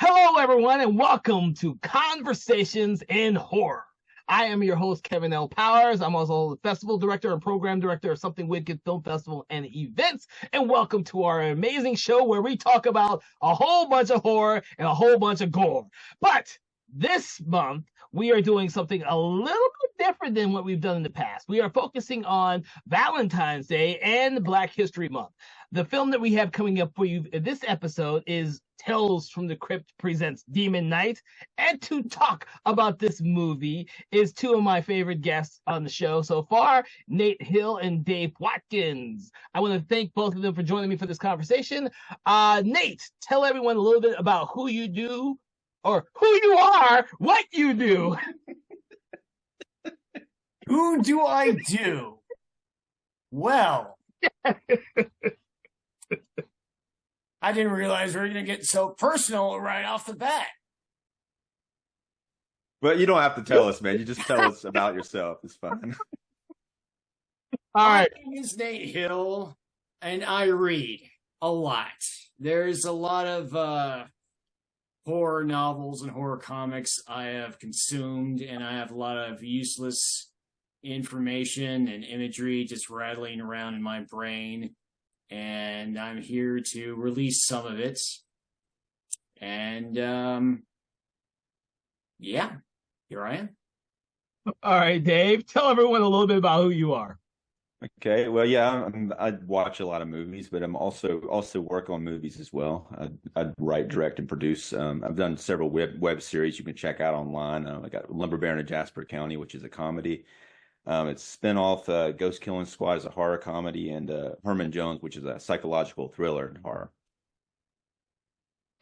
Hello, everyone, and welcome to Conversations in Horror. I am your host, Kevin L. Powers. I'm also the festival director and program director of Something Wicked Film Festival and Events. And welcome to our amazing show where we talk about a whole bunch of horror and a whole bunch of gore. But this month, we are doing something a little bit different than what we've done in the past. We are focusing on Valentine's Day and Black History Month. The film that we have coming up for you in this episode is Tales from the Crypt presents Demon Knight. And to talk about this movie is two of my favorite guests on the show so far, Nate Hill and Dave Watkins. I want to thank both of them for joining me for this conversation. Nate, tell everyone a little bit about who you do, or who you are, what you do. Who do I do? Well, I didn't realize we were going to get so personal right off the bat. But you don't have to tell us, man. You just tell us about yourself. It's fine. All right. My name is Nate Hill, and I read a lot. There's a lot of horror novels and horror comics I have consumed, and I have a lot of useless information and imagery just rattling around in my brain. And I'm here to release some of it. And yeah, here I am. All right, Dave, tell everyone a little bit about who you are. Okay. Well, yeah, I watch a lot of movies, but I'm also work on movies as well. I write, direct, and produce. I've done several web series you can check out online. I got Lumber Baron of Jasper County, which is a comedy. It's spinoff Ghost Killing Squad is a horror comedy, and Herman Jones, which is a psychological thriller and horror.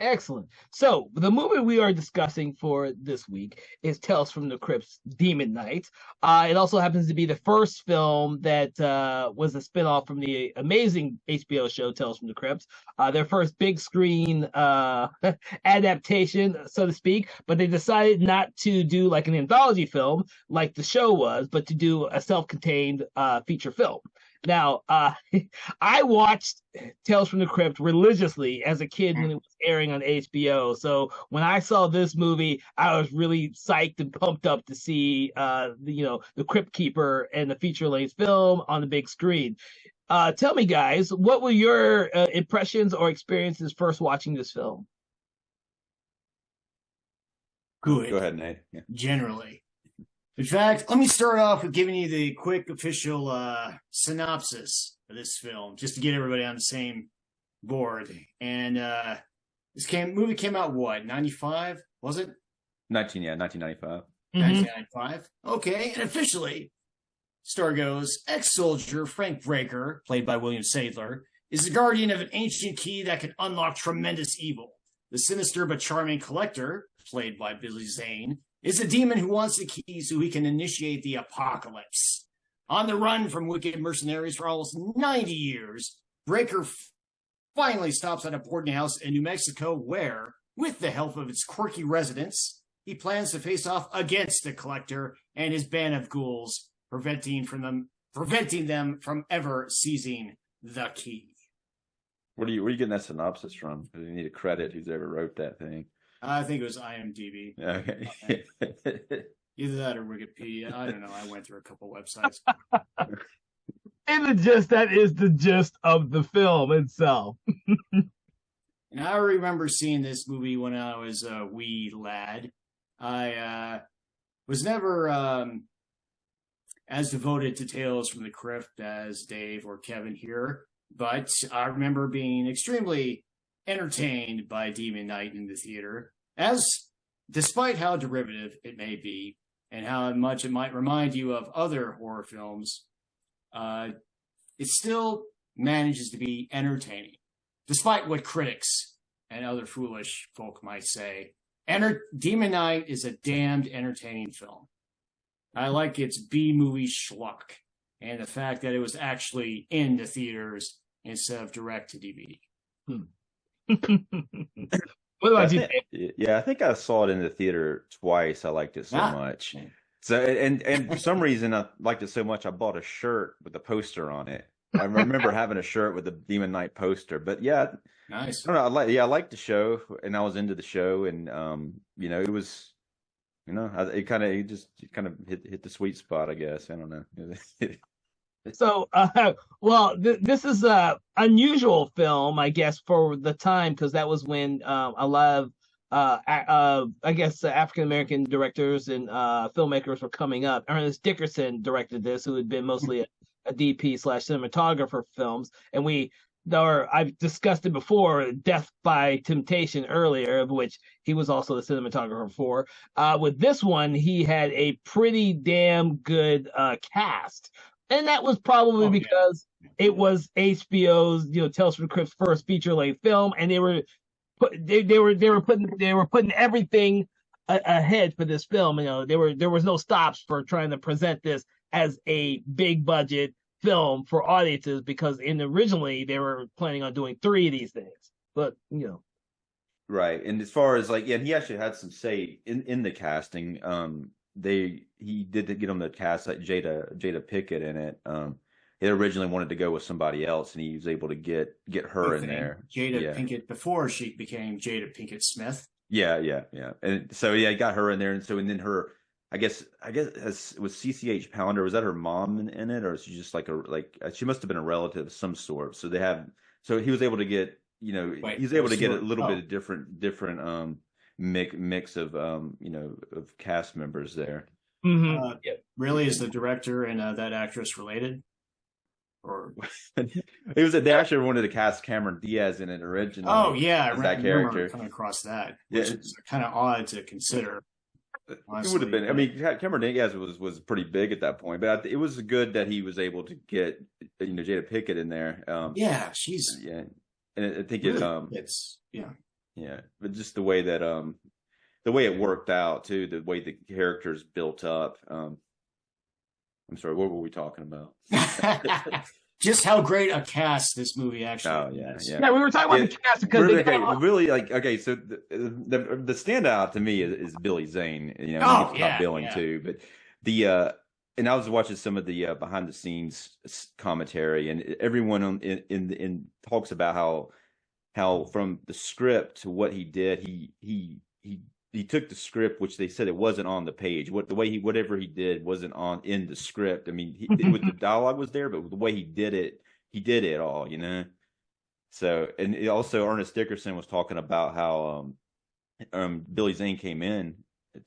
Excellent. So the movie we are discussing for this week is Tales from the Crypt's Demon Knight. It also happens to be the first film that was a spinoff from the amazing HBO show Tales from the Crypt. Their first big screen adaptation, so to speak, but they decided not to do like an anthology film like the show was, but to do a self-contained feature film. Now, I watched Tales from the Crypt religiously as a kid when it was airing on HBO. So when I saw this movie, I was really psyched and pumped up to see, the Crypt Keeper and the feature-length film on the big screen. Tell me, guys, what were your impressions or experiences first watching this film? Good. Go ahead, Nate. Yeah. Generally. In fact, let me start off with giving you the quick official synopsis of this film, just to get everybody on the same board. And movie came out, what, 95? Was it? 1995. 1995. Okay, and officially, story goes, ex-soldier Frank Breaker, played by William Sadler, is the guardian of an ancient key that can unlock tremendous evil. The sinister but charming collector, played by Billy Zane, is a demon who wants the key so he can initiate the apocalypse. On the run from wicked mercenaries for almost 90 years, Breaker finally stops at a boarding house in New Mexico where, with the help of its quirky residents, he plans to face off against the collector and his band of ghouls, preventing them from ever seizing the key. Where are you getting that synopsis from? Because you need a credit who's ever wrote that thing. I think it was IMDb. Okay. Either that or Wikipedia. I don't know. I went through a couple websites. And that is the gist of the film itself. And I remember seeing this movie when I was a wee lad. I was never as devoted to Tales from the Crypt as Dave or Kevin here, but I remember being extremely entertained by Demon Knight in the theater, as despite how derivative it may be and how much it might remind you of other horror films, it still manages to be entertaining, despite what critics and other foolish folk might say. Demon Knight is a damned entertaining film. I like its B-movie schlock and the fact that it was actually in the theaters instead of direct to DVD. What about you? Yeah, I think I saw it in the theater twice. I liked it so much. So and for some reason I liked it so much I bought a shirt with a poster on it. I remember having a shirt with the Demon Knight poster. But yeah, Nice. I don't know. I liked the show, and I was into the show, and it was, it kind of hit the sweet spot, I guess. I don't know. So, well, this is a unusual film, I guess, for the time, because that was when a lot of, I guess, African American directors and filmmakers were coming up. Ernest Dickerson directed this, who had been mostly a DP slash cinematographer for films, and I've discussed it before, Death by Temptation earlier, of which he was also the cinematographer for. With this one, he had a pretty damn good cast. And that was probably because it was HBO's, Tales from the Crypt's first feature-length film, and they were putting everything ahead for this film. There was no stops for trying to present this as a big budget film for audiences, because originally they were planning on doing 3 of these things. But Right. And as far as he actually had some say in the casting. He did get him to cast like Jada Pinkett in it. He originally wanted to go with somebody else, and he was able to get her in there. Jada Pinkett before she became Jada Pinkett Smith. Yeah. And so he got her in there, and then her, I guess was CCH Pounder, was that her mom in it, or is she just she must have been a relative of some sort. So he was able to get he was able to get a little bit of different mix of of cast members there. Mm-hmm. Really, is the director and that actress related? Or they actually wanted to cast Cameron Diaz in it originally. Oh yeah, I that character coming across that, which is kind of odd to consider. Honestly. It would have been. I mean, Cameron Diaz was pretty big at that point, but it was good that he was able to get Jada Pinkett in there. She's and I think really it's but just the way that the way it worked out too, the way the characters built up. I'm sorry, what were we talking about? Just how great a cast this movie actually is. Yeah, we were talking about the cast because really so the standout to me is Billy Zane. Billing too, but and I was watching some of the behind the scenes commentary, and everyone in talks about how from the script to what he did, he took the script, which they said it wasn't on the page. Whatever he did wasn't in the script. I mean, the dialogue was there, but the way he did it all, So, and also Ernest Dickerson was talking about how Billy Zane came in,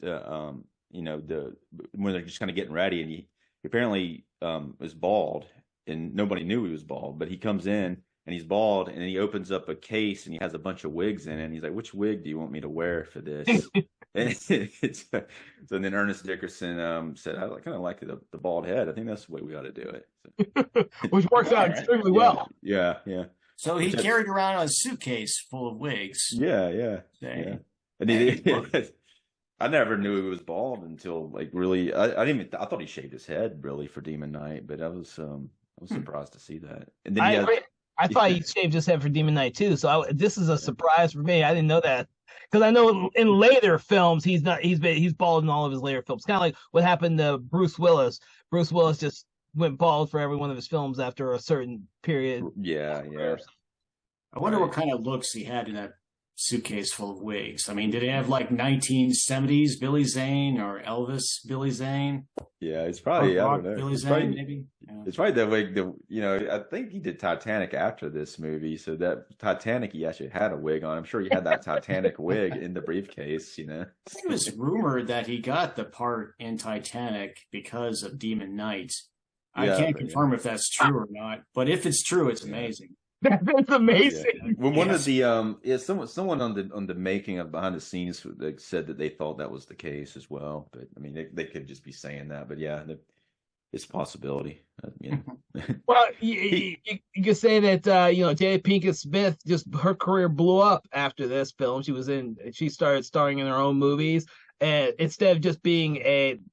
when they're just kind of getting ready, and he apparently was bald, and nobody knew he was bald, but he comes in and he's bald, and he opens up a case and he has a bunch of wigs in it. And he's like, "Which wig do you want me to wear for this?" So then Ernest Dickerson said, "I kind of like the bald head. I think that's the way we ought to do it." So, which works out extremely well. Yeah. So he carried around a suitcase full of wigs. Yeah. And I never knew he was bald until really. I thought he shaved his head really for Demon Knight, but I was surprised to see that. And then I thought he shaved his head for Demon Knight too. So this is a surprise for me. I didn't know that, because I know in later films he's bald in all of his later films. Kind of like what happened to Bruce Willis. Bruce Willis just went bald for every one of his films after a certain period. Yeah. I wonder what kind of looks he had in that suitcase full of wigs. I mean, did he have 1970s Billy Zane or Elvis Billy Zane? Yeah, it's probably, I don't know. Billy Zane, maybe? Yeah. It's probably the way I think he did Titanic after this movie. So that Titanic, he actually had a wig on. I'm sure he had that Titanic wig in the briefcase, I think it was rumored that he got the part in Titanic because of Demon Knight. I can't confirm if that's true or not, but if it's true, it's amazing. That's amazing. Yeah. Well, one of the someone on the making of behind the scenes said that they thought that was the case as well. But I mean, they could just be saying that. But yeah, it's a possibility. Well, you can say that Jada Pinkett Smith, just her career blew up after this film. She started starring in her own movies, and instead of just being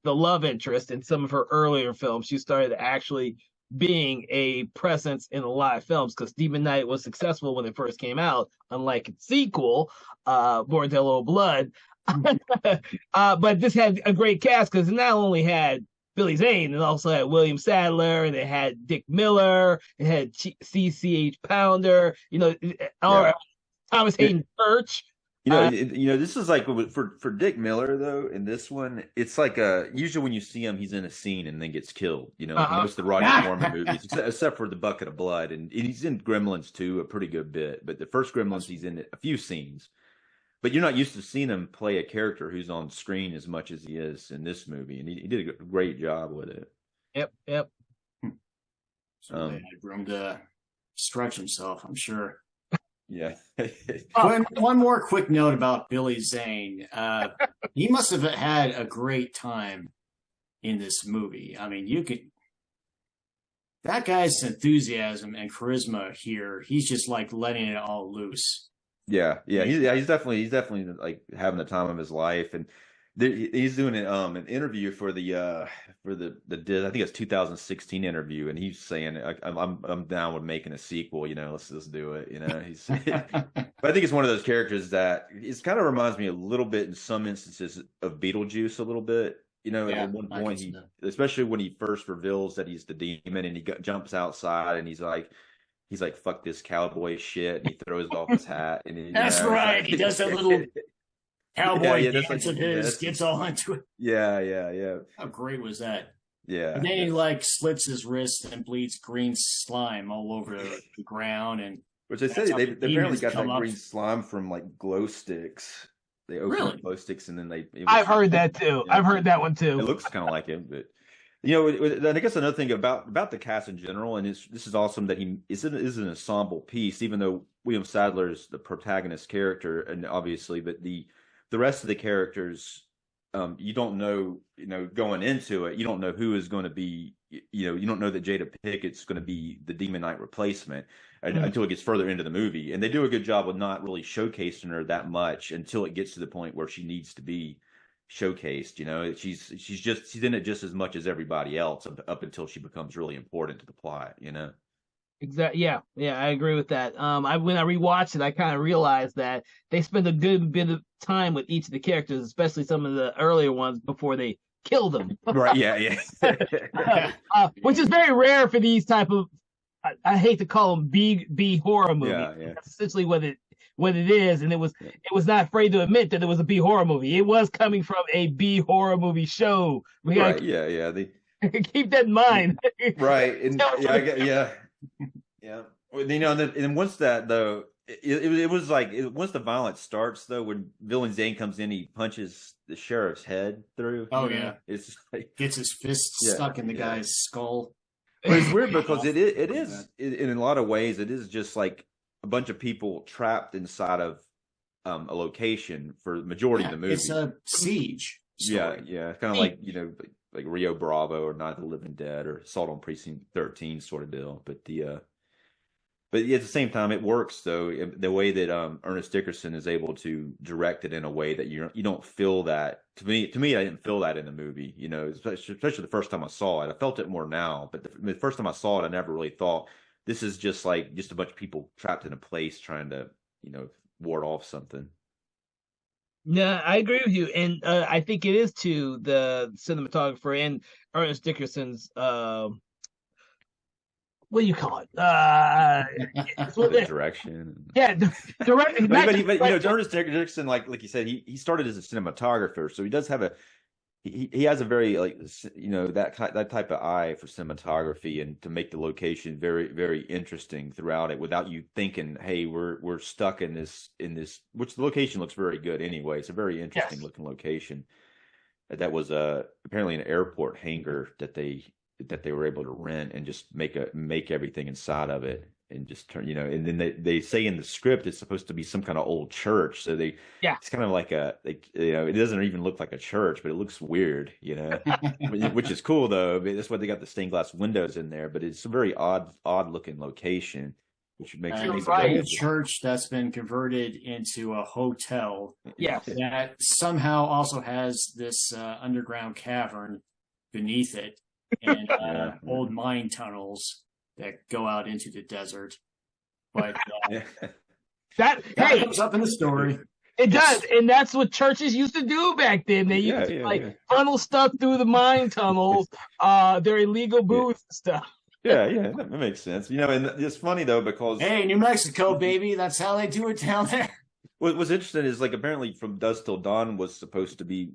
the love interest in some of her earlier films, she started actually being a presence in a lot of films, because Demon Knight was successful when it first came out, unlike its sequel, Bordello Blood. But this had a great cast, because it not only had Billy Zane. It also had William Sadler, and it had Dick Miller, it had CCH Pounder, or Thomas Hayden Church. This is like for Dick Miller though. In this one, it's like usually when you see him, he's in a scene and then gets killed. Like most of the Roger Corman movies, except for the Bucket of Blood, and he's in Gremlins too, a pretty good bit. But the first Gremlins, he's in a few scenes. But you're not used to seeing him play a character who's on screen as much as he is in this movie, and he did a great job with it. Yep. So they had room to stretch himself, I'm sure. Yeah. One more quick note about Billy Zane. He must have had a great time in this movie. I mean, that guy's enthusiasm and charisma here, he's just like letting it all loose. Yeah. He's definitely like having the time of his life, and he's doing an interview for the I think it's 2016 interview, and he's saying I'm down with making a sequel. Let's do it. He's but I think it's one of those characters that it kind of reminds me a little bit in some instances of Beetlejuice a little bit. At one point especially when he first reveals that he's the demon, and he jumps outside and he's like, fuck this cowboy shit, and he throws off his hat. And that's right. He does that little cowboy dance of his, gets all into it. Yeah. How great was that? Yeah. And then he splits his wrist and bleeds green slime all over the ground. And which they say they apparently got that green slime from glow sticks. They open glow sticks and then I've heard that too. I've heard that one too. It looks kind of like it, but. I guess another thing about the cast in general, and this is awesome that is an ensemble piece, even though William Sadler is the protagonist character, and obviously, but the rest of the characters, you don't know, going into it, you don't know who is going to be, you don't know that Jada Pickett's going to be the Demon Knight replacement until it gets further into the movie, and they do a good job of not really showcasing her that much until it gets to the point where she needs to be showcased. She's in it just as much as everybody else up until she becomes really important to the plot. Exactly. Yeah, I agree with that. When I rewatched it, I kind of realized that they spent a good bit of time with each of the characters, especially some of the earlier ones, before they killed them. Right? Yeah. Which is very rare for these type of. I hate to call them B horror movies. Yeah. That's essentially what it is, and it was not afraid to admit that it was a B horror movie. It was coming from a B horror movie show. We gotta keep that in mind. Right, and yeah. And once that though, it was once the violence starts though, when Villain Zane comes in, he punches the sheriff's head through. Oh yeah, it's gets his fist stuck in the guy's skull. But it's weird because it is in a lot of ways it is just like a bunch of people trapped inside of a location for the majority of the movie. It's a siege story. Yeah. Kind of like Rio Bravo or Night of the Living Dead or Assault on Precinct 13 sort of deal. But at the same time, it works though. The way that Ernest Dickerson is able to direct it in a way that you don't feel that. To me, I didn't feel that in the movie. Especially the first time I saw it. I felt it more now, but the first time I saw it, I never really thought this is just a bunch of people trapped in a place trying to ward off something. Yeah, I agree with you, and I think it is too the cinematographer and Ernest Dickerson's. What do you call it? Direction. Yeah, direction. But Ernest Dickerson, like you said, he started as a cinematographer, so he does have he has a very that type of eye for cinematography and to make the location very, very interesting throughout it without you thinking, hey, we're stuck in this which the location looks very good anyway. It's a very interesting looking location. That was apparently an airport hangar that they were able to rent and just make everything inside of it and just turn, and then they say in the script it's supposed to be some kind of old church. So it's kind of like it doesn't even look like a church, but it looks weird, which is cool though. I mean, that's why they got the stained glass windows in there, but it's a very odd looking location, which makes it a church that's been converted into a hotel. Yeah. That somehow also has this underground cavern beneath it. And old mine tunnels that go out into the desert, but that comes up in the story. It does, and that's what churches used to do back then. They used to funnel stuff through the mine tunnels, their illegal booths and stuff. Yeah, that makes sense. And it's funny though because hey, New Mexico, baby, that's how they do it down there. What's interesting is apparently From Dusk Till Dawn was supposed to be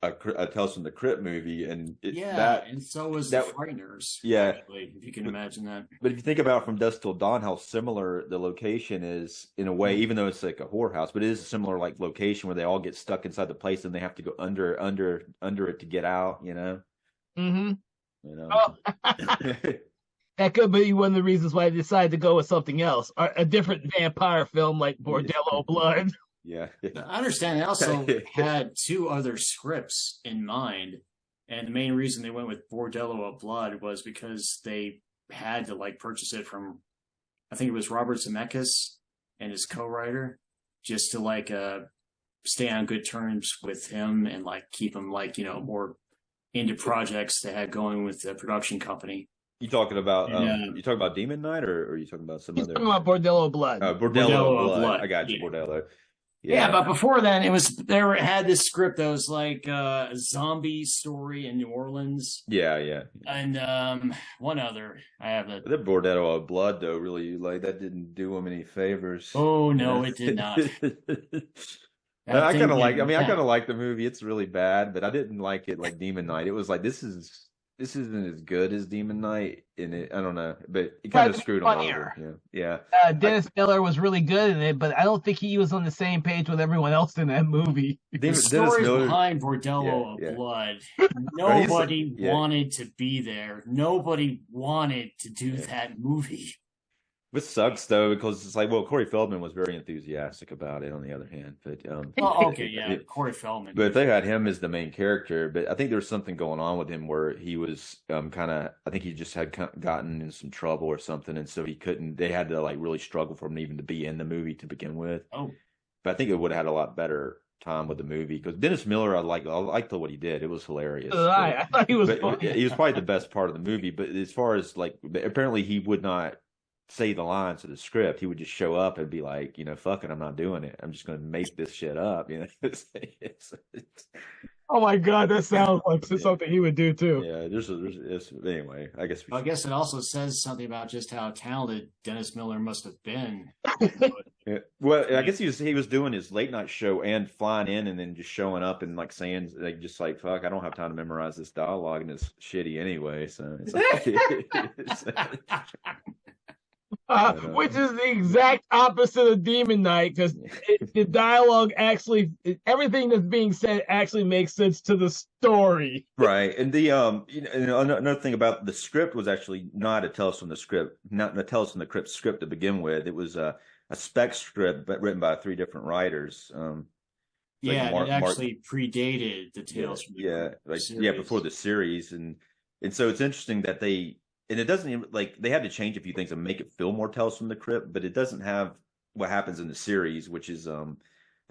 a Tales from the Crypt movie, and and so was The Frighteners. Yeah, actually, if you can imagine that. But if you think about From Dusk Till Dawn, how similar the location is in a way, even though it's like a whorehouse, but it is a similar location where they all get stuck inside the place and they have to go under it to get out. Mm-hmm. That could be one of the reasons why I decided to go with something else, a different vampire film like Bordello Blood. Yeah. I understand they also had 2 other scripts in mind, and the main reason they went with Bordello of Blood was because they had to purchase it from, I think it was Robert Zemeckis and his co-writer, just to stay on good terms with him and keep him more into projects they had going with the production company. You talking about you talking about Demon Knight, or are you talking about some other? Talking about Bordello Blood. Bordello of Blood. I got you, Bordello. Yeah, but before then, they had this script that was a zombie story in New Orleans. Yeah. And one other, I have it. The Bordello of Blood, though, really that didn't do him any favors. Oh no, it did not. I kind of like. I kind of like the movie. It's really bad, but I didn't like it like Demon Knight. It was this isn't as good as Demon Knight in it. I don't know, but it kind of screwed him over. Yeah. Dennis Miller was really good in it, but I don't think he was on the same page with everyone else in that movie. The stories behind Bordello of Blood, nobody wanted to be there. Nobody wanted to do that movie. Which sucks though, because it's Corey Feldman was very enthusiastic about it. On the other hand, but Corey Feldman. But they had him as the main character. But I think there was something going on with him where he was I think he just had gotten in some trouble or something, and so he couldn't. They had to really struggle for him even to be in the movie to begin with. Oh, but I think it would have had a lot better time with the movie because Dennis Miller, I liked what he did. It was hilarious. I thought he was funny. He was probably the best part of the movie. But as far as apparently he would not say the lines of the script. He would just show up and be like, fuck it, I'm not doing it. I'm just going to make this shit up. Oh my god, that sounds like something he would do too. Yeah, there's anyway. I guess it also says something about just how talented Dennis Miller must have been. Yeah. Well, I guess he was doing his late night show and flying in and then just showing up and saying fuck, I don't have time to memorize this dialogue and it's shitty anyway. So it's which is the exact opposite of Demon Knight, because the dialogue everything that's being said actually makes sense to the story. Right, and the another thing about the script was actually not a Tales from the Crypt script to begin with. It was a spec script, but written by 3 different writers. It actually predated the Tales from the Crypt series. Before the series, and so it's interesting that and it doesn't even they had to change a few things and make it feel more Tales from the Crypt, but it doesn't have what happens in the series, which is the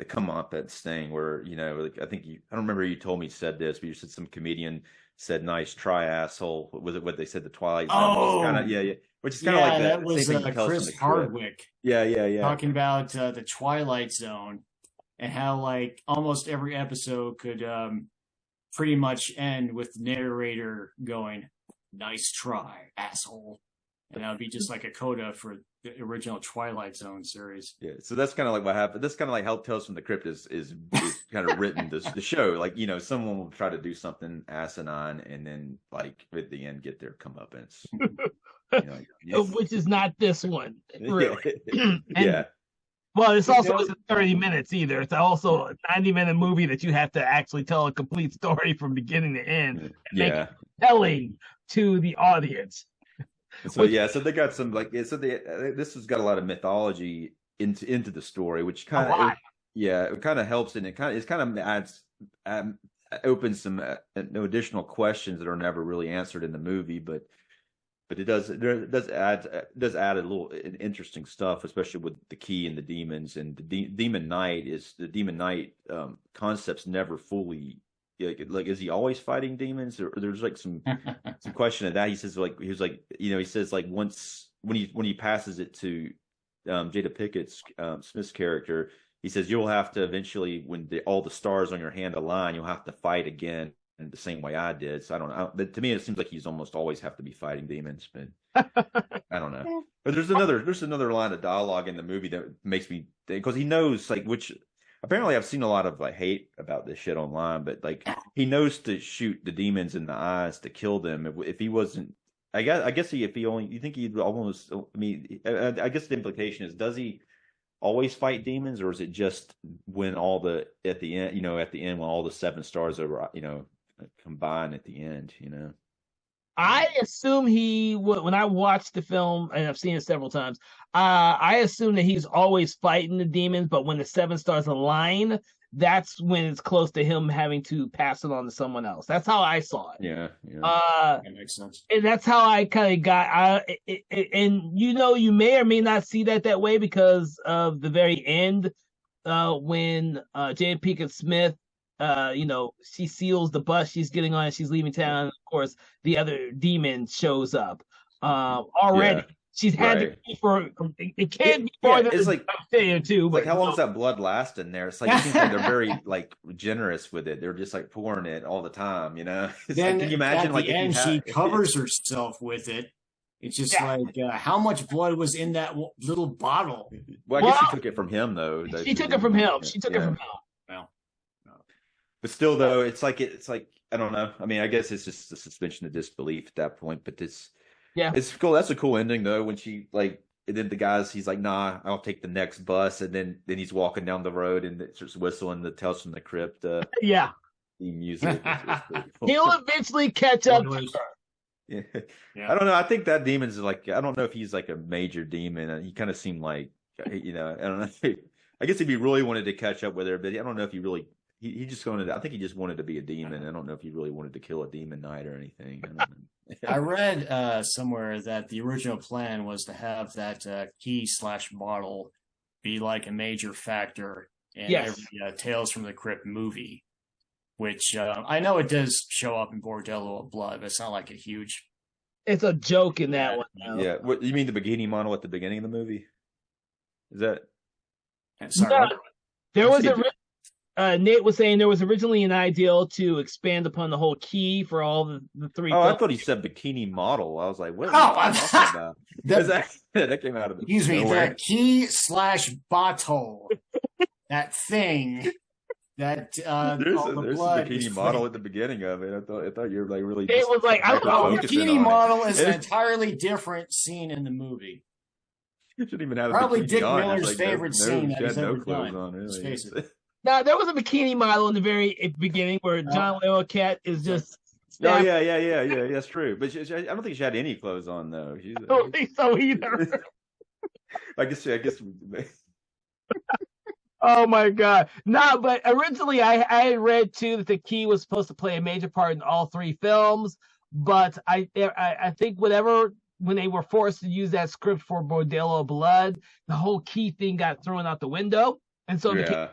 comeuppance thing where I think I don't remember you told me said this, but you said some comedian said nice try asshole. Was it what they said? The Twilight Zone kind of which is kind of like that was Chris Hardwick. Yeah. Talking about the Twilight Zone and how almost every episode could pretty much end with the narrator going, "Nice try, asshole," and that would be just like a coda for the original Twilight Zone series. Yeah, so that's kind of what happened. That's kind of how Tales from the Crypt is kind of written. The show, someone will try to do something asinine, and then at the end get their comeuppance. Which is not this one, really. Yeah. Well, it's also isn't 30 minutes either. It's also a 90-minute movie that you have to actually tell a complete story from beginning to end. And make it telling to the audience. So they got some this has got a lot of mythology into the story, which kind of it kind of helps, and it kind of adds opens some additional questions that are never really answered in the movie, but it does add a little interesting stuff, especially with the key and the demons and the Demon Knight concepts never fully. Is he always fighting demons, or there's some question of that? He says he says once when he passes it to Jada Pickett's Smith's character, he says you'll have to eventually, when all the stars on your hand align, you'll have to fight again in the same way I did. So I don't know. But to me, it seems like he's almost always have to be fighting demons, but I don't know. But there's another line of dialogue in the movie that makes me think, because he knows like which. Apparently, I've seen a lot of like hate about this shit online, but like he knows to shoot the demons in the eyes to kill them. If he wasn't, if he only, you think he'd almost. I mean, I guess the implication is, does he always fight demons, or is it just when at the end, when all the 7 stars are, combine at the end, I assume when I watched the film, and I've seen it several times, I assume that he's always fighting the demons, but when the 7 stars align, that's when it's close to him having to pass it on to someone else. That's how I saw it. Yeah. That makes sense. And that's how I kind of got. And you may or may not see that way because of the very end, when Jada Pinkett Smith, she seals the bus she's getting on and she's leaving town. Of course, the other demon shows up already. Yeah. She's had to be for it can't be more than like a day or two. Like how long does that blood last in there? It's like it seems like they're very like generous with it. They're just like pouring it all the time, Then like, can you imagine at the end she covers herself with it? It's just like how much blood was in that little bottle? Well, I guess she took it from him though. She took it from him. She took it from him. Well, but still, though, it's like I don't know. I mean, I guess it's just the suspension of disbelief at that point. But it's cool. That's a cool ending, though. When she and then he's like, "Nah, I'll take the next bus," and then he's walking down the road and it starts whistling the Tales from the Crypt. The music. Cool. He'll eventually catch up to her. Yeah. I don't know. I think that demon's like, I don't know if he's like a major demon. He kind of seemed like, I don't know. I guess if he really wanted to catch up with her, but I don't know if he really. He just I think he just wanted to be a demon. I don't know if he really wanted to kill a demon knight or anything. I don't know. I read somewhere that the original plan was to have that key/bottle be like a major factor in every Tales from the Crypt movie, which I know it does show up in Bordello of Blood, but it's not like a huge. It's a joke in that one. Yeah. What you mean, the bikini model at the beginning of the movie? Is that? Sorry. No, there was Nate was saying there was originally an ideal to expand upon the whole key for all the 3. Oh, I thought he said bikini model. I was like, what? Are you talking about? That came out of the. Excuse me, that key/bottle, that thing. That there's a bikini model at the beginning of it. I thought you were like really. It was like, I don't know. Bikini model is an entirely different scene in the movie. You shouldn't even have probably Dick on. Miller's favorite scene that he's ever done. On, really. Face it. Now there was a bikini model in the very beginning where John Leocat is just. Oh yeah. That's true. But I don't think she had any clothes on though. I don't think so either. I guess. Oh my God! No, but originally I had read too that the key was supposed to play a major part in all 3 films. But I think when they were forced to use that script for Bordello of Blood, the whole key thing got thrown out the window, and so it became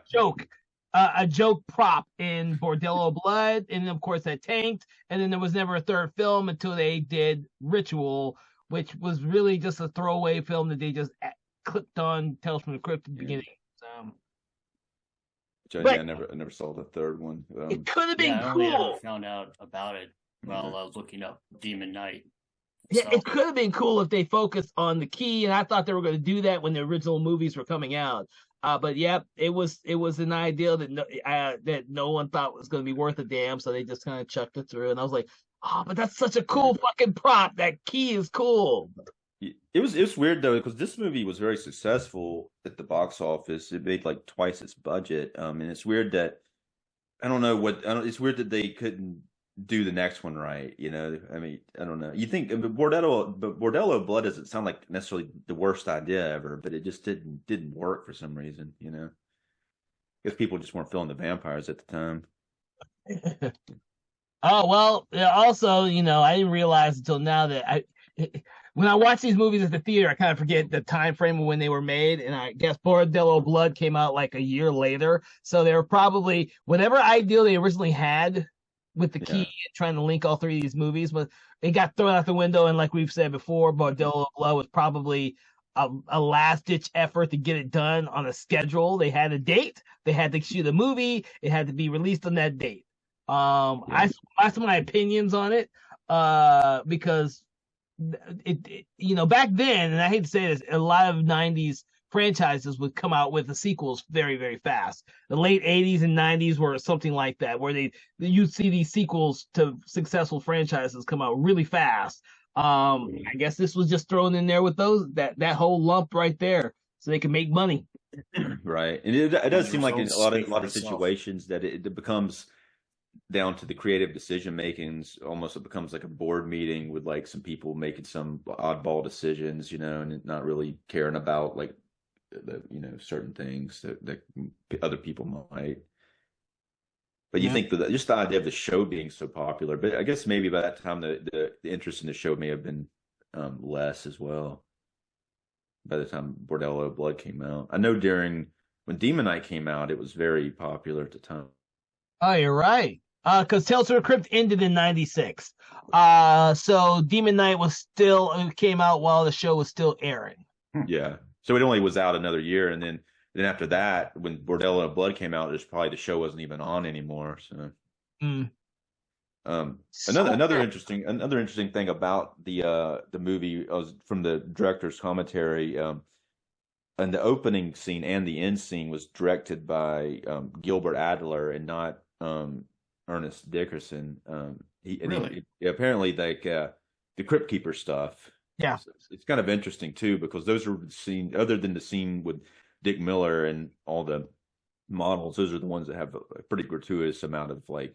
a joke prop in Bordello of Blood, and then of course that tanked, and then there was never a 3rd film until they did Ritual, which was really just a throwaway film that they just clipped on Tales from the Crypt at the beginning. I never saw the 3rd one. It could have been cool. I only found out about it while I was looking up Demon Knight. Yeah, it could have been cool if they focused on the key, and I thought they were going to do that when the original movies were coming out. But it was an idea that no one thought was going to be worth a damn, so they just kind of chucked it through. And I was like, oh, but that's such a cool fucking prop. That key is cool. It was weird though, because this movie was very successful at the box office. It made like twice its budget. And it's weird that it's weird that they couldn't do the next one right. I mean, I don't know. You think Bordello Blood doesn't sound like necessarily the worst idea ever, but it just didn't work for some reason. I guess people just weren't feeling the vampires at the time. Oh well. Also, I didn't realize until now that when I watch these movies at the theater, I kind of forget the time frame of when they were made, and I guess Bordello Blood came out like a year later. So they were probably whatever ideal they originally had with the key and trying to link all 3 of these movies, but it got thrown out the window. And like we've said before, Bordello Blood was probably a last ditch effort to get it done on a schedule. They had a date. They had to shoot a movie. It had to be released on that date. I some of my opinions on it because back then, and I hate to say this, a lot of 90s franchises would come out with the sequels very, very fast. The late 80s and 90s were something like that, where you'd see these sequels to successful franchises come out really fast. I guess this was just thrown in there with that whole lump right there, so they can make money. Right, and it does seem like in a lot of situations that it becomes down to the creative decision makings. Almost it becomes like a board meeting with like some people making some oddball decisions, and not really caring about like the certain things that other people might. But you think that just the idea of the show being so popular, but I guess maybe by that time the interest in the show may have been less as well. By the time Bordello of Blood came out, I know when Demon Knight came out, it was very popular at the time. Oh, you're right. Because Tales from the Crypt ended in '96. So Demon Knight came out while the show was still airing. Yeah. So it only was out another year, and then after that, when Bordello of Blood came out, the show wasn't even on anymore. So, another interesting thing about the movie was from the director's commentary. And the opening scene and the end scene was directed by Gilbert Adler and not Ernest Dickerson. He apparently like the Crypt Keeper stuff. Yeah, so it's kind of interesting too, because those are scenes other than the scene with Dick Miller and all the models. Those are the ones that have a pretty gratuitous amount of like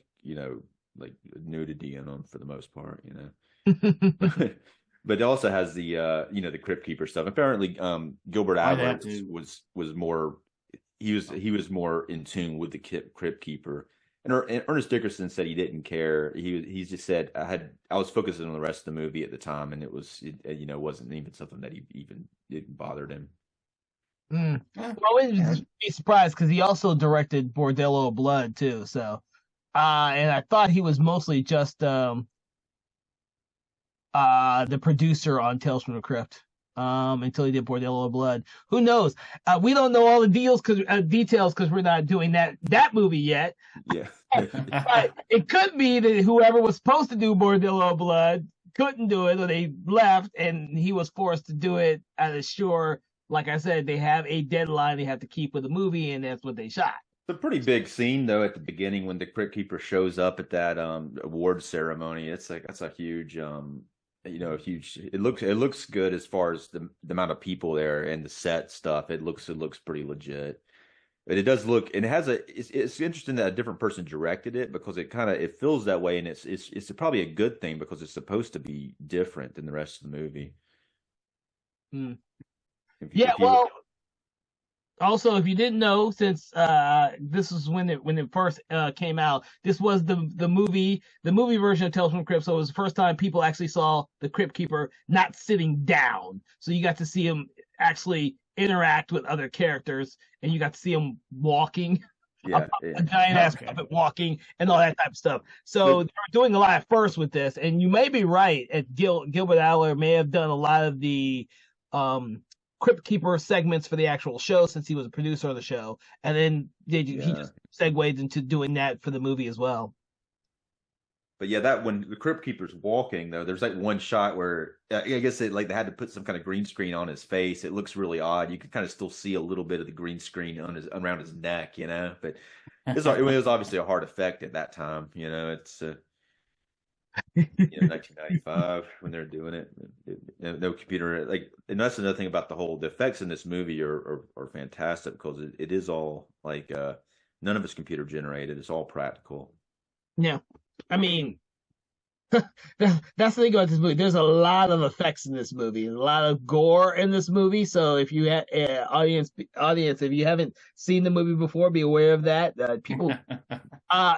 nudity in them for the most part. But it also has the the Crypt Keeper stuff. Apparently, Gilbert Adler was more he was more in tune with the Crypt Keeper. And Ernest Dickerson said he didn't care. He just said I was focusing on the rest of the movie at the time, and it wasn't even something that didn't bothered him. Well, I wouldn't be surprised because he also directed Bordello of Blood too. So, and I thought he was mostly just the producer on Tales from the Crypt until he did Bordello of Blood. Who knows? We don't know all the details because we're not doing that movie yet. Yeah. But it could be that whoever was supposed to do Bordello of Blood couldn't do it, or they left and he was forced to do it at a shore. Like I said, they have a deadline they have to keep with the movie, and that's what they shot. It's a pretty big scene though at the beginning when the Crypt Keeper shows up at that award ceremony. It's like that's a huge huge. It looks good as far as the amount of people there and the set stuff. It looks pretty legit. But it does look, and it's interesting that a different person directed it, because it feels that way, and it's probably a good thing because it's supposed to be different than the rest of the movie. Well, also, if you didn't know, since this was when it first came out, this was the movie version of Tales from the Crypt. So it was the first time people actually saw the Crypt Keeper not sitting down. So you got to see him actually interact with other characters, and you got to see him walking. A giant ass puppet walking and all that type of stuff. So they're doing a lot at first with this, and you may be right. Gilbert Adler may have done a lot of the Crypt Keeper segments for the actual show, since he was a producer of the show, and then he just segued into doing that for the movie as well. But yeah, that when the Crypt Keeper's walking though, there's like one shot where I guess they had to put some kind of green screen on his face. It looks really odd. You can kind of still see a little bit of the green screen around his neck, but it was obviously a hard effect at that time. It's 1995 when they're doing it. No computer, and that's another thing about the effects in this movie are fantastic, because it is all like none of it's computer generated. It's all practical. Yeah, I mean, that's the thing about this movie. There's a lot of effects in this movie, a lot of gore in this movie. So if you have audience, if you haven't seen the movie before, be aware of that. People,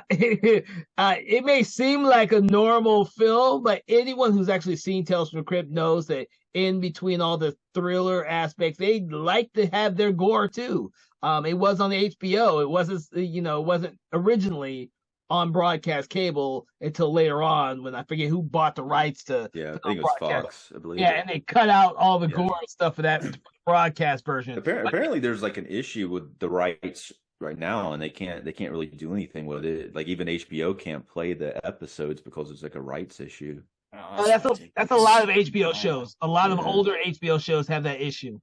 it may seem like a normal film, but anyone who's actually seen Tales from the Crypt knows that in between all the thriller aspects, they like to have their gore too. It was on the HBO. It wasn't originally on broadcast cable until later on when I forget who bought the rights to. Yeah, I think it was Fox, I believe. Yeah, and they cut out all the Yeah. gore and stuff for that broadcast version. Apparently, there's like an issue with the rights right now, and they can't really do anything with it. Like even HBO can't play the episodes because it's like a rights issue. Oh, that's a lot of HBO shows. A lot of older HBO shows have that issue.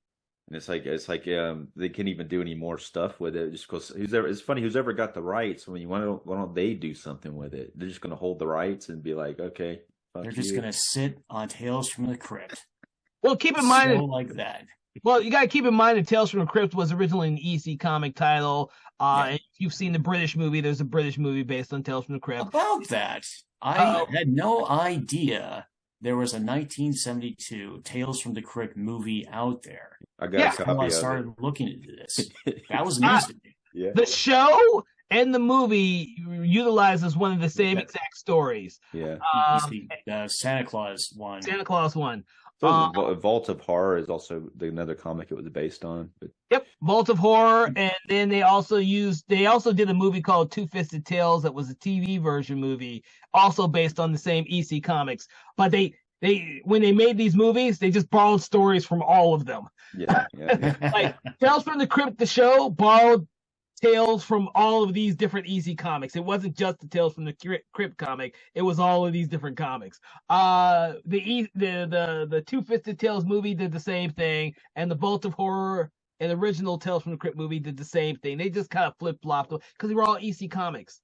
And it's like they can't even do any more stuff with it just because it's funny who's ever got the rights. When why don't they do something with it? They're just going to hold the rights and be like, okay, they're just going to sit on Tales from the Crypt. Well, keep in mind like that. Well, you got to keep in mind that Tales from the Crypt was originally an EC comic title. And if you've seen the British movie, there's a British movie based on Tales from the Crypt. About that, I had no idea there was a 1972 Tales from the Crypt movie out there. I got a copy of it. I started looking into this. That was news to me. Yeah. The show and the movie utilizes one of the same exact stories. Yeah. The Santa Claus one. Santa Claus one. So Vault of Horror is also another comic it was based on. But... Yep, Vault of Horror, and then they also did a movie called Two Fisted Tales that was a TV version movie, also based on the same EC comics. But they when they made these movies, they just borrowed stories from all of them. Yeah. Like Tales from the Crypt, the show borrowed tales from all of these different EC comics. It wasn't just the Tales from the Crypt comic. It was all of these different comics. The Two Fisted Tales movie did the same thing, and the Vault of Horror and the original Tales from the Crypt movie did the same thing. They just kind of flip-flopped because they were all EC comics.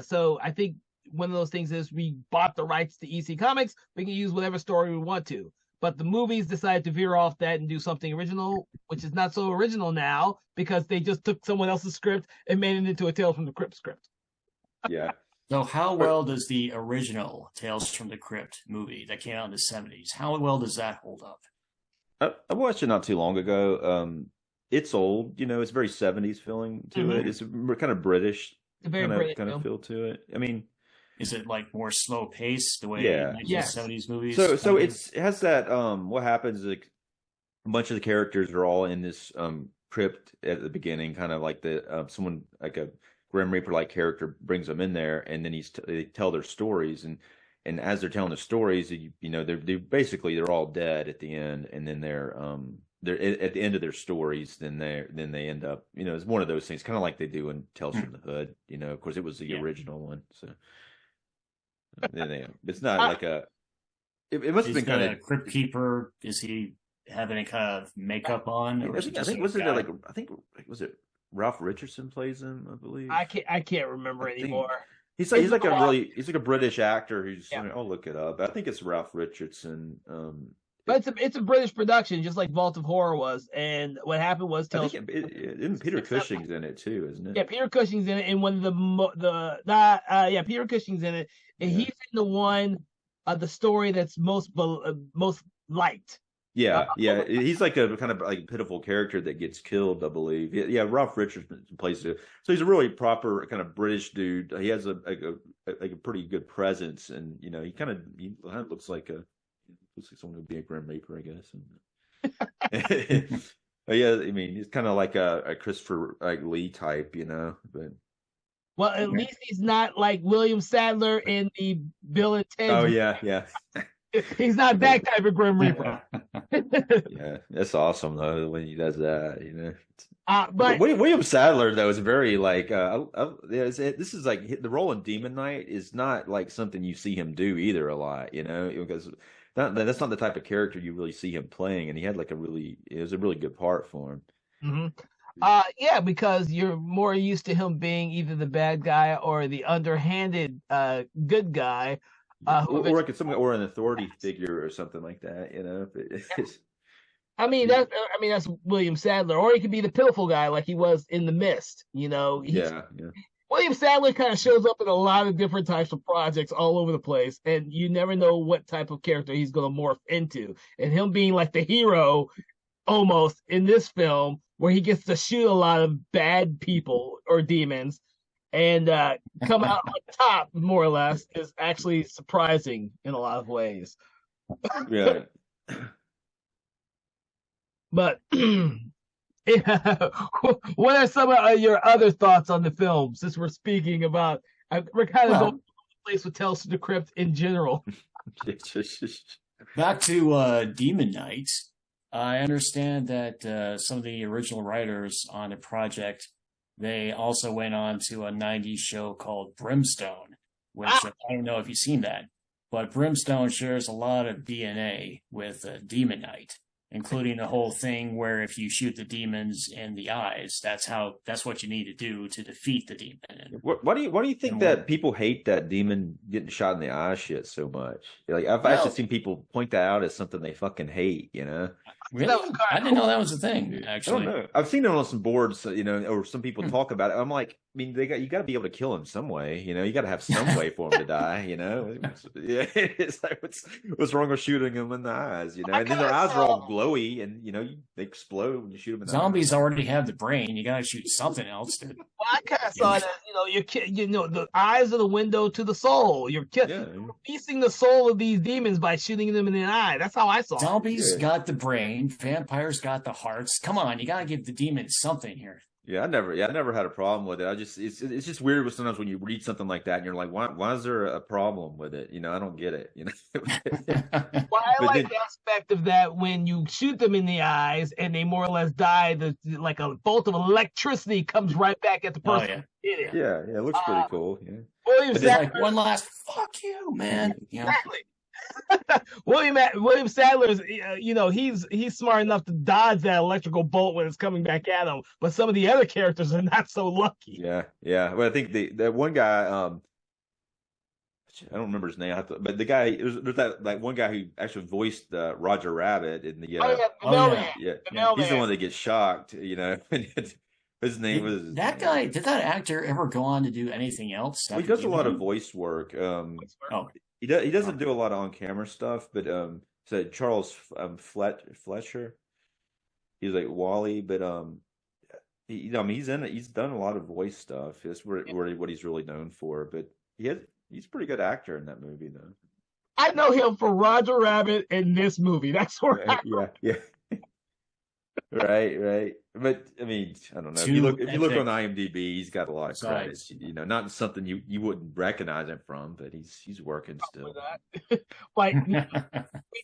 So I think one of those things is we bought the rights to EC comics. We can use whatever story we want to. But the movies decided to veer off that and do something original, which is not so original now because they just took someone else's script and made it into a Tales from the Crypt script. Yeah. So how well does the original Tales from the Crypt movie that came out in the 70s, how well does that hold up? I watched it not too long ago. It's old, it's very 70s feeling to it. It's kind of British, British kind of feel to it. I mean, is it like more slow pace the way 1970s movies? So it has that what happens is like a bunch of the characters are all in this crypt at the beginning, kind of like the someone like a Grim Reaper like character brings them in there, and then they tell their stories, and as they're telling the stories, they're all dead at the end, and then they're at the end of their stories, then they end up, it's one of those things, kind of like they do in Tales from the Hood, of course it was the original one, so. It's not like it must have been kind of Crypt Keeper. Is he have any kind of makeup on? I think was it Ralph Richardson plays him, I believe. I can't remember anymore. He's like a British actor who's I'll look it up. I think it's Ralph Richardson. But it's a British production, just like Vault of Horror was. And what happened was, Peter Cushing's in it too, isn't it? Yeah, Peter Cushing's in it, and one of Peter Cushing's in it, and he's in the one, the story that's most liked. Yeah, he's like a kind of like pitiful character that gets killed, I believe. Yeah, Ralph Richardson plays it, so he's a really proper kind of British dude. He has a pretty good presence, and he kind of looks like someone who'd be a Grim Reaper, I guess. But yeah, I mean, he's kind of like a Christopher Lee type, but. Well, at least he's not like William Sadler in the Bill and Ted. Oh yeah. He's not that type of Grim Reaper. Yeah, that's awesome though when he does that, But William Sadler though is very like this is like the role in Demon Knight is not like something you see him do either a lot, because that's not the type of character you really see him playing, and he had it was a really good part for him. Mm-hmm. Yeah, because you're more used to him being either the bad guy or the underhanded good guy. Or an authority figure or something like that, I mean that's William Sadler, or he could be the pitiful guy like he was in The Mist. William Sadler kind of shows up in a lot of different types of projects all over the place, and you never know what type of character he's going to morph into. And him being like the hero almost in this film, where he gets to shoot a lot of bad people or demons and come out on top, more or less, is actually surprising in a lot of ways. Yeah. But what are some of your other thoughts on the film, since we're speaking about We're kind of Well- going place with Tales from the Crypt in general. Back to Demon Knight. I understand that some of the original writers on the project, they also went on to a 90s show called Brimstone, which I don't know if you've seen that, but Brimstone shares a lot of DNA with Demon Knight, including the whole thing where if you shoot the demons in the eyes, that's what you need to do to defeat the demon. And Why do you think that people hate that demon getting shot in the eye shit so much? Like I've actually seen people point that out as something they fucking hate, you know? really? I didn't know that was a thing, actually. I don't know. I've seen it on some boards, you know, or some people talk about it. I'm like, I mean, you got to be able to kill him some way, you know. You got to have some way for him to die, you know. Yeah, it's like what's wrong with shooting him in the eyes, you know? And then their eyes are all glowy, and you know they explode when you shoot them in the Zombies eyes. already have the brain. You got to shoot something else. Well, I kind of saw that, the eyes are the window to the soul. You're feasting the soul of these demons by shooting them in the eye. That's how I saw it. Zombies got the brain. Vampires got the hearts. Come on, you got to give the demons something here. I never had a problem with it. It's just weird with sometimes when you read something like that and you're like, why is there a problem with it? You know, I don't get it. You know. Well, I like the aspect of that when you shoot them in the eyes and they more or less die. Like a bolt of electricity comes right back at the person. Yeah, it looks pretty cool. Yeah. William Sadler, like one last fuck you, man. Exactly. William Sadler is, he's smart enough to dodge that electrical bolt when it's coming back at him, but some of the other characters are not so lucky. Yeah. Well, I think that one guy, I don't remember his name, but the guy there's that one guy who actually voiced Roger Rabbit in the he's the one that gets shocked, you know. His name was that guy. Did that actor ever go on to do anything else? He does a lot of voice work. He doesn't do a lot of on camera stuff, but so Charles Fletcher, he's like Wally, but he's done a lot of voice stuff. That's what he's really known for. But he's a pretty good actor in that movie, though. I know him for Roger Rabbit and this movie. That's where yeah. Right. But I mean, I don't know. If you look on IMDb, he's got a lot of credits. You know, not something you wouldn't recognize him from, but he's working still. Like we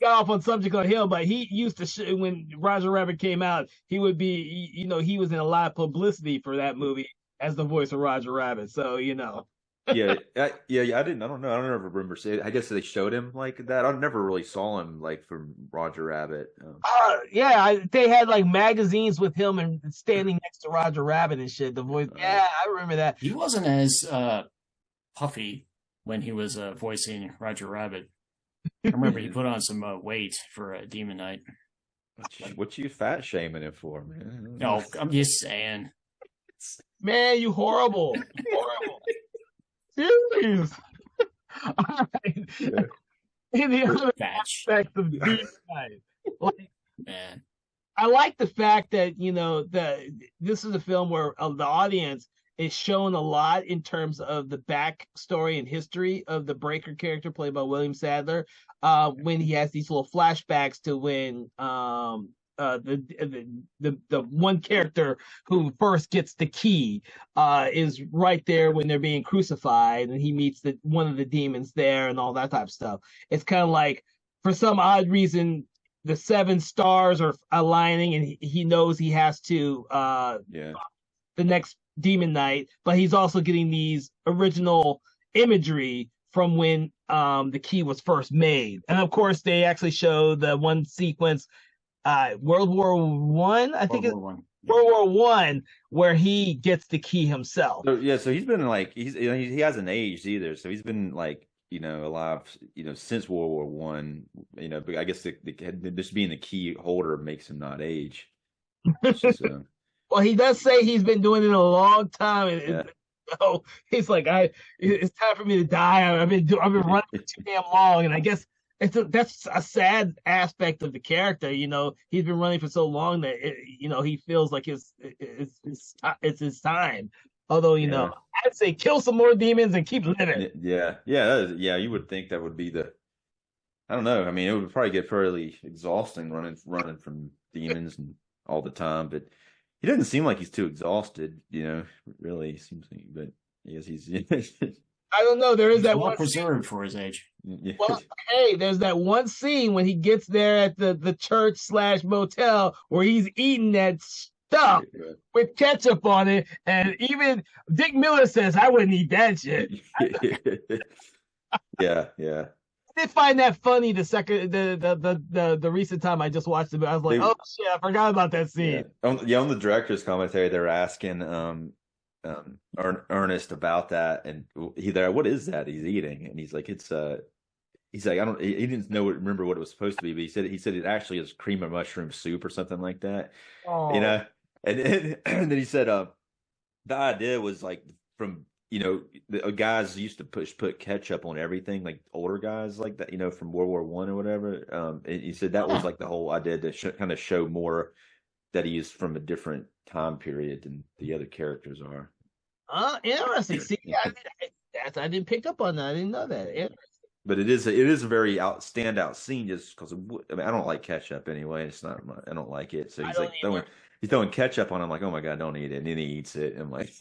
got off on subject on him, but he used to when Roger Rabbit came out, he would be, he was in a lot of publicity for that movie as the voice of Roger Rabbit. So I don't know. I don't ever remember seeing. I guess they showed him like that. I never really saw him like from Roger Rabbit. They had like magazines with him and standing next to Roger Rabbit and shit. The voice, I remember that. He wasn't as puffy when he was voicing Roger Rabbit. I remember he put on some weight for Demon Knight. What you fat shaming him for, man? No, I'm just saying. Man, you horrible. Jeez. All right. Yeah. In the other aspect of Demon Knight, man, I like the fact that this is a film where the audience is shown a lot in terms of the backstory and history of the Breaker character played by William Sadler. When he has these little flashbacks to when the one character who first gets the key is right there when they're being crucified, and he meets one of the demons there and all that type of stuff. It's kind of like, for some odd reason, the 7 stars are aligning, and he knows he has to the next Demon Knight, but he's also getting these original imagery from when the key was first made. And of course, they actually show the one sequence, World War One, World War One, where he gets the key himself. So he's been like he hasn't aged either. So he's been like alive since World War One. But I guess just being the key holder makes him not age. Well, he does say he's been doing it a long time. So he's like, it's time for me to die. I've been running for too damn long, and I guess that's a sad aspect of the character. He's been running for so long that he feels like it's his time. Although I'd say kill some more demons and keep living. Yeah. You would think that would be I don't know. I mean, it would probably get fairly exhausting running from demons and all the time, but he doesn't seem like he's too exhausted. Really seems like, but I guess he's. I don't know. There is He's that well one preserved for his age. Well, hey, there's that one scene when he gets there at the church/motel where he's eating that stuff with ketchup on it, and even Dick Miller says, "I wouldn't eat that shit." Yeah. I did find that funny the recent time I just watched it. I was like, "Oh shit, I forgot about that scene." On the director's commentary, they were asking Ernest about that, and what is that he's eating? And he's like, he's like, I don't. He didn't remember what it was supposed to be, but he said it actually is cream of mushroom soup or something like that. Oh. And then he said, the idea was like from the guys used to put ketchup on everything, like older guys like that, from World War I or whatever. And he said that was like the whole idea to kind of show more that he is from a different time period than the other characters are. Interesting. See, I didn't pick up on that. I didn't know that. Interesting. But it is a very standout scene just because I don't like ketchup anyway. It's not I don't like it. So he's throwing ketchup on. I'm like, oh my god, don't eat it. And then he eats it. I'm like,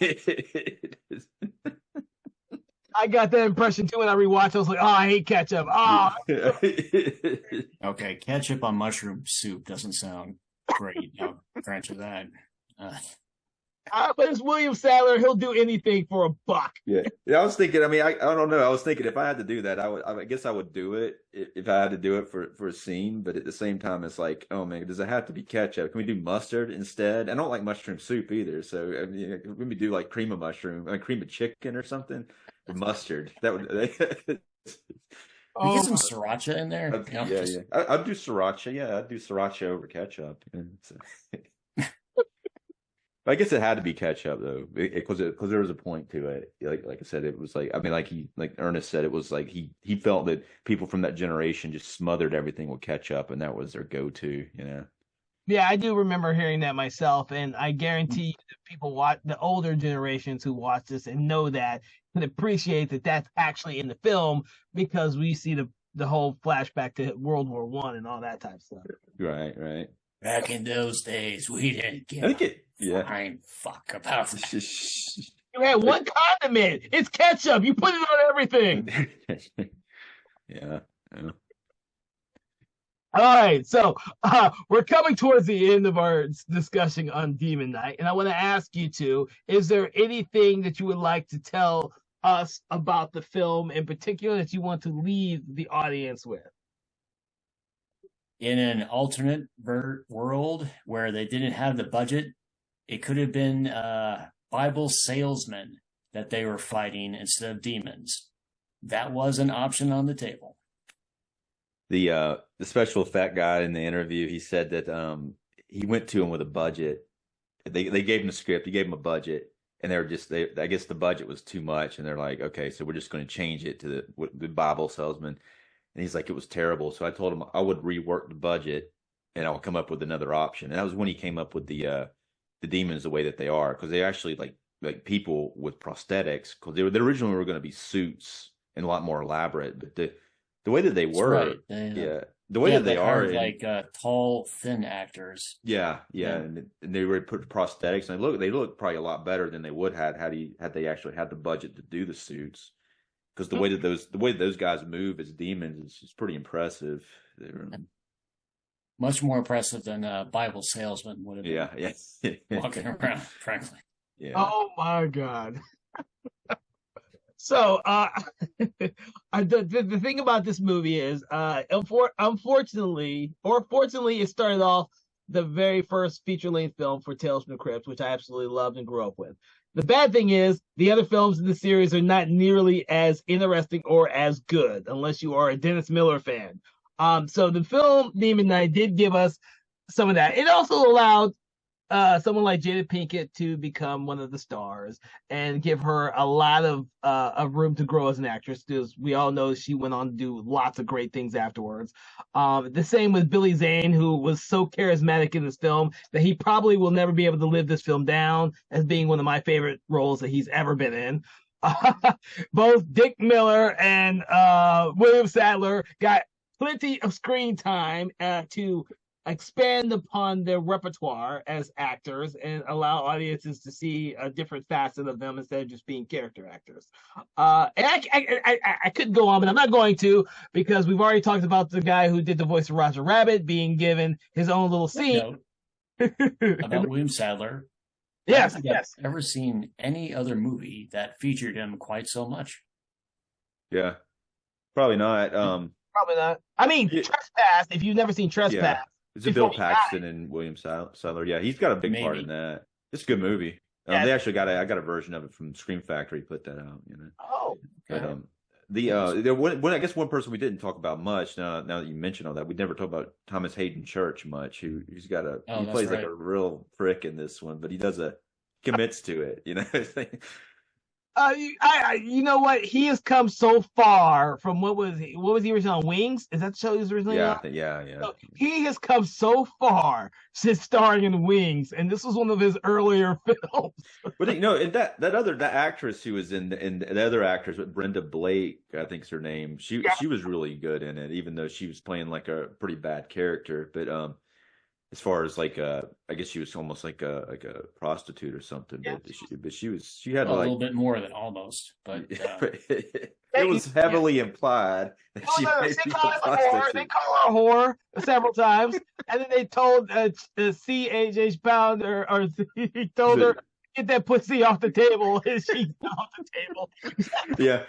I got that impression too when I rewatched. I was like, oh, I hate ketchup. Oh. Okay, ketchup on mushroom soup doesn't sound great. I'll grant you that. But it's William Sadler. He'll do anything for a buck. Yeah. I was thinking. I mean, I don't know. I was thinking if I had to do that, I guess I would do it if I had to do it for a scene. But at the same time, it's like, oh man, does it have to be ketchup? Can we do mustard instead? I don't like mushroom soup either. So I mean, maybe do like cream of chicken or something with mustard. That would. You get some sriracha in there. I'd do sriracha. Yeah, I'd do sriracha over ketchup. I guess it had to be ketchup though, because there was a point to it. Like I said, it was like like Ernest said, it was like he felt that people from that generation just smothered everything with ketchup, and that was their go-to. Yeah, I do remember hearing that myself, and I guarantee you that people the older generations who watch this and know that can appreciate that that's actually in the film because we see the whole flashback to World War I and all that type of stuff. Right. Back in those days, we didn't give fine fuck about that. You had one condiment. It's ketchup. You put it on everything. Yeah. All right, so we're coming towards the end of our discussion on Demon Knight, and I want to ask you two, is there anything that you would like to tell us about the film in particular that you want to leave the audience with? In an alternate world where they didn't have the budget, it could have been Bible salesmen that they were fighting instead of demons. That was an option on the table. The special effect guy in the interview, he said that he went to him with a budget. They gave him the script, he gave him a budget, and I guess the budget was too much, and they're like, okay, so we're just going to change it to the Bible salesman. And he's like, it was terrible. So I told him I would rework the budget and I'll come up with another option. And that was when he came up with the demons the way that they are, because they actually like people with prosthetics, because they originally were going to be suits and a lot more elaborate. But the way that they were, the way that they are, like tall, thin actors. Yeah. And they were put prosthetics, and they look probably a lot better than they would had they actually had the budget to do the suits. Because the way those guys move as demons is pretty impressive. Much more impressive than a Bible salesman would have been. Yeah. Walking around, frankly. Yeah. Oh my God. So the thing about this movie is, unfortunately, or fortunately, it started off the very first feature-length film for Tales from the Crypt, which I absolutely loved and grew up with. The bad thing is the other films in the series are not nearly as interesting or as good, unless you are a Dennis Miller fan. So the film Demon Knight did give us some of that. It also allowed someone like Jada Pinkett to become one of the stars and give her a lot of room to grow as an actress, because we all know she went on to do lots of great things afterwards. The same with Billy Zane, who was so charismatic in this film that he probably will never be able to live this film down as being one of my favorite roles that he's ever been in. Both Dick Miller and William Sadler got plenty of screen time to expand upon their repertoire as actors and allow audiences to see a different facet of them instead of just being character actors. And I could go on, but I'm not going to, because we've already talked about the guy who did the voice of Roger Rabbit being given his own little scene. About William Sadler. Yes, I don't think I've ever seen any other movie that featured him quite so much. Yeah, probably not. Probably not. I mean, Trespass. If you've never seen Trespass, yeah. It's a Bill Paxton and William Sadler. Yeah, he's got a big part in that. It's a good movie. Yeah. They actually I got a version of it from Scream Factory. Put that out. Oh, but I guess one person we didn't talk about much. Now that you mentioned all that, we never talked about Thomas Hayden Church much. He plays like a real prick in this one, but he commits to it. You know what? He has come so far from what was he originally on, Wings? Is that the show he was originally on? Yeah. So he has come so far since starring in Wings, and this was one of his earlier films. But that actress who was in the other actress, Brenda Blake, I think's her name. She was really good in it, even though she was playing like a pretty bad character. But as far as I guess she was almost like a prostitute or something. Yeah. But she had a little bit more than almost, but it was heavily implied that she might be a prostitute. They call her a whore several times, and then they told C.H.H. Pounder, or he told her, get that pussy off the table, and she's off the table. Yeah,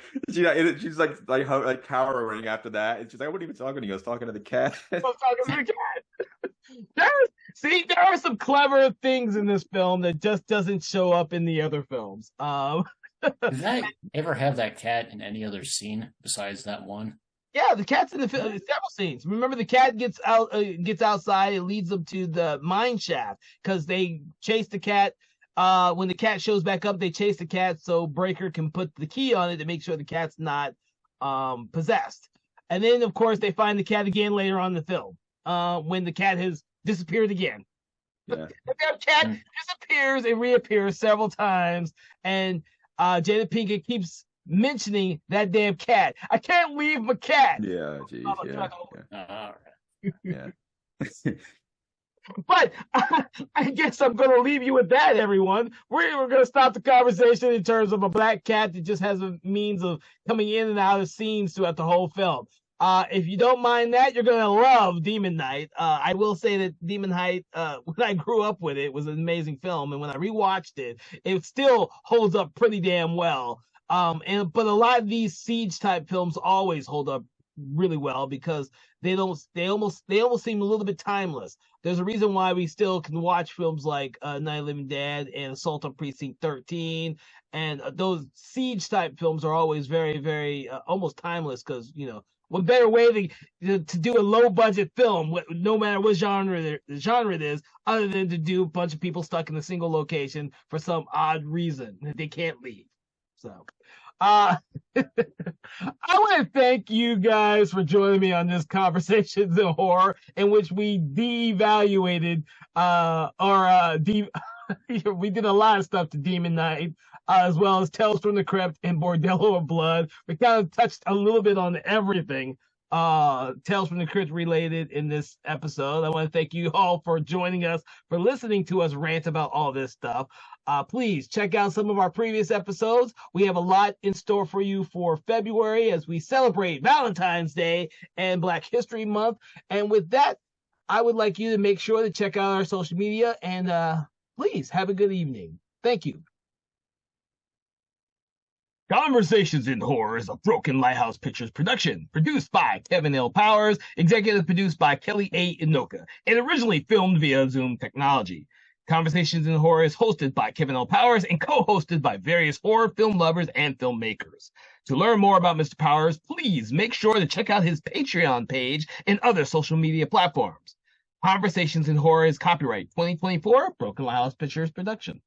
she's like cowering after that, and she's like, "I wasn't even talking to you. I was talking to the cat." I was talking to the cat. There are some clever things in this film that just doesn't show up in the other films. Did I ever have that cat in any other scene besides that one? Yeah, the cat's in the film. Several scenes. Remember, the cat gets outside. It leads them to the mine shaft because they chase the cat. When the cat shows back up, they chase the cat so Breaker can put the key on it to make sure the cat's not possessed. And then, of course, they find the cat again later on in the film when the cat has disappeared again. Yeah. The cat disappears and reappears several times, and Jada Pinkett keeps mentioning that damn cat. I can't leave my cat. Yeah, geez, yeah. But I guess I'm going to leave you with that, everyone. We're going to stop the conversation in terms of a black cat that just has a means of coming in and out of scenes throughout the whole film. If you don't mind that, you're going to love Demon Knight. I will say that Demon Knight, when I grew up with it, was an amazing film. And when I rewatched it, it still holds up pretty damn well. But a lot of these siege type films always hold up really well because they almost seem a little bit timeless. There's a reason why we still can watch films like Night of the Living Dead and Assault on Precinct 13, and those siege type films are always very, very almost timeless because what better way to do a low budget film, no matter what genre it is, other than to do a bunch of people stuck in a single location for some odd reason that they can't leave. So, I want to thank you guys for joining me on this Conversations in Horror, in which we devaluated we did a lot of stuff to Demon Knight, as well as Tales from the Crypt and Bordello of Blood. We kind of touched a little bit on everything Tales from the Crypt related in this episode. I want to thank you all for joining us, for listening to us rant about all this stuff. Please check out some of our previous episodes. We have a lot in store for you for February as we celebrate Valentine's Day and Black History Month. And with that, I would like you to make sure to check out our social media and please have a good evening. Thank you. Conversations in Horror is a Broken Lighthouse Pictures production, produced by Kevin L. Powers, executive produced by Kelly A. Inoka, and originally filmed via Zoom technology. Conversations in Horror is hosted by Kevin L. Powers and co-hosted by various horror film lovers and filmmakers. To learn more about Mr. Powers, please make sure to check out his Patreon page and other social media platforms. Conversations in Horror is copyright 2024 Broken Lighthouse Pictures production.